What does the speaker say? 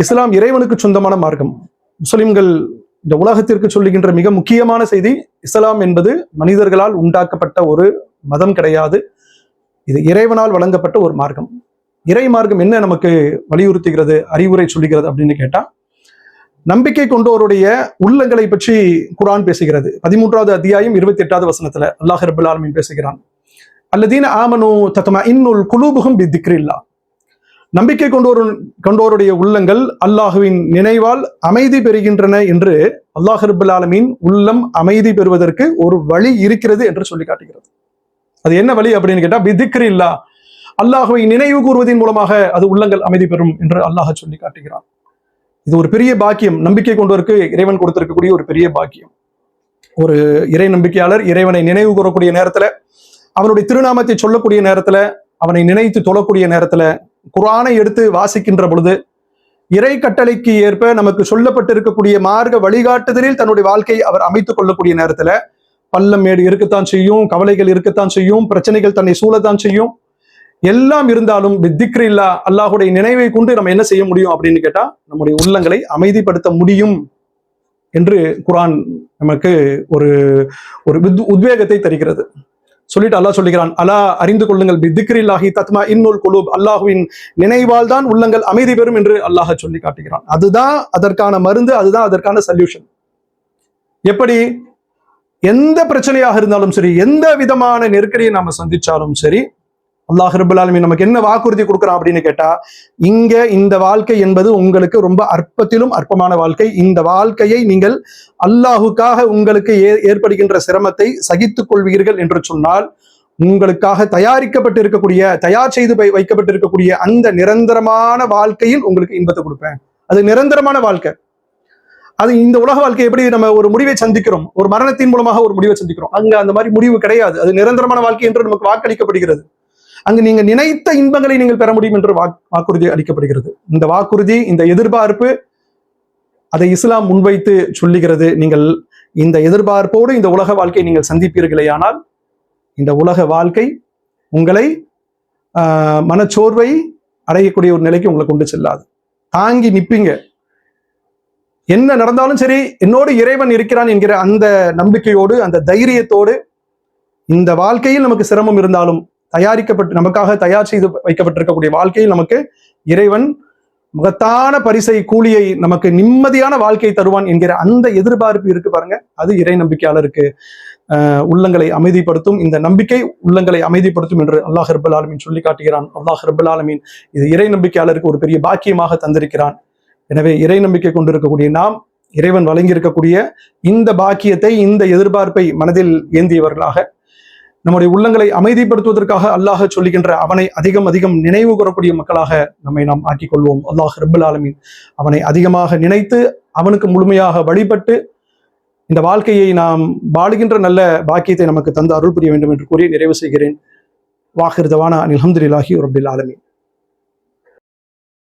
இஸ்லாம் இறைவனுக்கு சொந்தமான மார்க்கம். முஸ்லிம்கள் இந்த உலகத்திற்கு சொல்லுகின்ற மிக முக்கியமான செய்தி, இஸ்லாம் என்பது மனிதர்களால் உண்டாக்கப்பட்ட ஒரு மதம் கிடையாது. இது இறைவனால் வழங்கப்பட்ட ஒரு மார்க்கம். இறை மார்க்கம் என்ன நமக்கு வலியுறுத்துகிறது, அறிவுரை சொல்லுகிறது அப்படின்னு கேட்டா, நம்பிக்கை கொண்டோருடைய உள்ளங்களை பற்றி குர்ஆன் பேசுகிறது. 13வது அத்தியாயம் 28வது வசனத்துல அல்லாஹ் ரப்பல் ஆலமீன் பேசுகிறான், அல்லதீன ஆமனு தத்மஇன்னுல் குலூபுஹும் பிதிக்ரில்லாஹ். நம்பிக்கை கொண்டோருடைய உள்ளங்கள் அல்லாஹுவின் நினைவால் அமைதி பெறுகின்றன என்று அல்லாஹ் ரப்பல் ஆலமீன் உள்ளம் அமைதி பெறுவதற்கு ஒரு வழி இருக்கிறது என்று சொல்லி காட்டுகிறது. அது என்ன வழி அப்படின்னு கேட்டா, பிதிக்ரில்லாஹ், அல்லாஹுவை நினைவு கூறுவதன் மூலமாக அது உள்ளங்கள் அமைதி பெறும் என்று அல்லாஹ் சொல்லி காட்டுகிறான். இது ஒரு பெரிய பாக்கியம், நம்பிக்கை கொண்டோருக்கு இறைவன் கொடுத்திருக்கக்கூடிய ஒரு பெரிய பாக்கியம். ஒரு இறை நம்பிக்கையாளர் இறைவனை நினைவு கூறக்கூடிய நேரத்துல, அவனுடைய திருநாமத்தை சொல்லக்கூடிய நேரத்துல, அவனை நினைத்து தொழக்கூடிய நேரத்துல, குர்ஆனை எடுத்து வாசிக்கின்ற பொழுது, இறை கட்டளைக்கு ஏற்ப நமக்கு சொல்லப்பட்டிருக்கக்கூடிய மார்க்க வழிகாட்டுதலில் தன்னுடைய வாழ்க்கையை அவர் அமைத்துக் கொள்ளக்கூடிய நேரத்துல, பள்ளம் மேடு இருக்கத்தான் செய்யும், கவலைகள் இருக்கத்தான் செய்யும், பிரச்சனைகள் தன்னை சூழத்தான் செய்யும். எல்லாம் இருந்தாலும் பித்திக்ரில்லா, அல்லாஹுடைய நினைவை கொண்டு நம்ம என்ன செய்ய முடியும் அப்படின்னு கேட்டா, நம்முடைய உள்ளங்களை அமைதிப்படுத்த முடியும் என்று குர்ஆன் நமக்கு ஒரு ஒரு உத்வேகத்தை தருகிறது. சொல்லிட்டு அல்லாஹ் சொல்லுகிறான், அலா அறிந்து கொள்ளுங்கள், பித்திக்ரில்லாஹி தத்மஇன்னுல் குலூப், அல்லாஹுவின் நினைவால் தான் உள்ளங்கள் அமைதி பெறும் என்று அல்லாஹ் சொல்லி காட்டுகிறான். அதுதான் அதற்கான மருந்து, அதுதான் அதற்கான சொல்யூஷன். எப்படி? எந்த பிரச்சனையாக இருந்தாலும் சரி, எந்த விதமான நெருக்கடியை நாம சந்திச்சாலும் சரி, அல்லாஹ் ரப்பல் ஆலமீன் நமக்கு என்ன வாக்குறுதி கொடுக்குறான் அப்படின்னு கேட்டா, இங்க இந்த வாழ்க்கை என்பது உங்களுக்கு ரொம்ப அற்பத்திலும் அற்பமான வாழ்க்கை. இந்த வாழ்க்கையை நீங்கள் அல்லாஹுக்காக உங்களுக்கு ஏற்படுகின்ற சிரமத்தை சகித்துக் கொள்வீர்கள் என்று சொன்னால், உங்களுக்காக தயாரிக்கப்பட்டிருக்கக்கூடிய, தயார் செய்து வைக்கப்பட்டிருக்கக்கூடிய அந்த நிரந்தரமான வாழ்க்கையில் உங்களுக்கு இன்பத்தை கொடுப்பேன். அது நிரந்தரமான வாழ்க்கை. அது இந்த உலக வாழ்க்கை எப்படி நம்ம ஒரு முடிவை சந்திக்கிறோம், ஒரு மரணத்தின் மூலமாக ஒரு முடிவை சந்திக்கிறோம், அங்க அந்த மாதிரி முடிவு கிடையாது. அது நிரந்தரமான வாழ்க்கை என்று நமக்கு வாக்களிக்கப்படுகிறது. அங்கு நீங்க நினைத்த இன்பங்களை நீங்கள் பெற முடியும் என்று வாக்குறுதி அளிக்கப்படுகிறது. இந்த வாக்குறுதி, இந்த எதிர்பார்ப்பு, அதை இஸ்லாம் முன்வைத்து சொல்லுகிறது. நீங்கள் இந்த எதிர்பார்ப்போடு இந்த உலக வாழ்க்கை நீங்கள் சந்திப்பீர்களேயானால், இந்த உலக வாழ்க்கை உங்களை மனச்சோர்வை அடையக்கூடிய ஒரு நிலைக்கு உங்களை கொண்டு செல்லாது. தாங்கி நிற்பீங்க. என்ன நடந்தாலும் சரி, என்னோடு இறைவன் இருக்கிறான் என்கிற அந்த நம்பிக்கையோடு, அந்த தைரியத்தோடு, இந்த வாழ்க்கையில் நமக்கு சிரமம் இருந்தாலும் நமக்காக தயார் செய்து வைக்கப்பட்டிருக்கக்கூடிய வாழ்க்கையில் நமக்கு இறைவன் மகத்தான பரிசை, கூலியை, நமக்கு நிம்மதியான வாழ்க்கையை தருவான் என்கிற அந்த எதிர்பார்ப்பு இருக்கு பாருங்க. அது இறை நம்பிக்கையாளருக்கு உள்ளங்களை அமைதிப்படுத்தும். இந்த நம்பிக்கை உள்ளங்களை அமைதிப்படுத்தும் என்று அல்லாஹ் ரப்பல் ஆலமீன் சொல்லி காட்டுகிறான். அல்லாஹ் ரப்பல் ஆலமீன் இது இறை நம்பிக்கையாளருக்கு ஒரு பெரிய பாக்கியமாக தந்திருக்கிறான். எனவே இறை நம்பிக்கை கொண்டிருக்கக்கூடிய நாம், இறைவன் வழங்கியிருக்கக்கூடிய இந்த பாக்கியத்தை, இந்த எதிர்பார்ப்பை மனதில் ஏந்தியவர்களாக, நம்முடைய உள்ளங்களை அமைதிப்படுத்துவதற்காக அல்லாஹ் சொல்லுகின்ற அவனை அதிகம் அதிகம் நினைவு கூறக்கூடிய மக்களாக நம்மை நாம் ஆக்கிக் கொள்வோம். அல்லாஹ் ரப்பல் ஆலமீன் அவனை அதிகமாக நினைத்து, அவனுக்கு முழுமையாக வழிபட்டு, இந்த வாழ்க்கையை நாம் வாழுகின்ற நல்ல பாக்கியத்தை நமக்கு தந்து அருள் புரிய வேண்டும் என்று கூறி நிறைவு செய்கிறேன். வாஹிர் தவானா அல்ஹம்துலில்லாஹி ரப்பில் ஆலமீன்.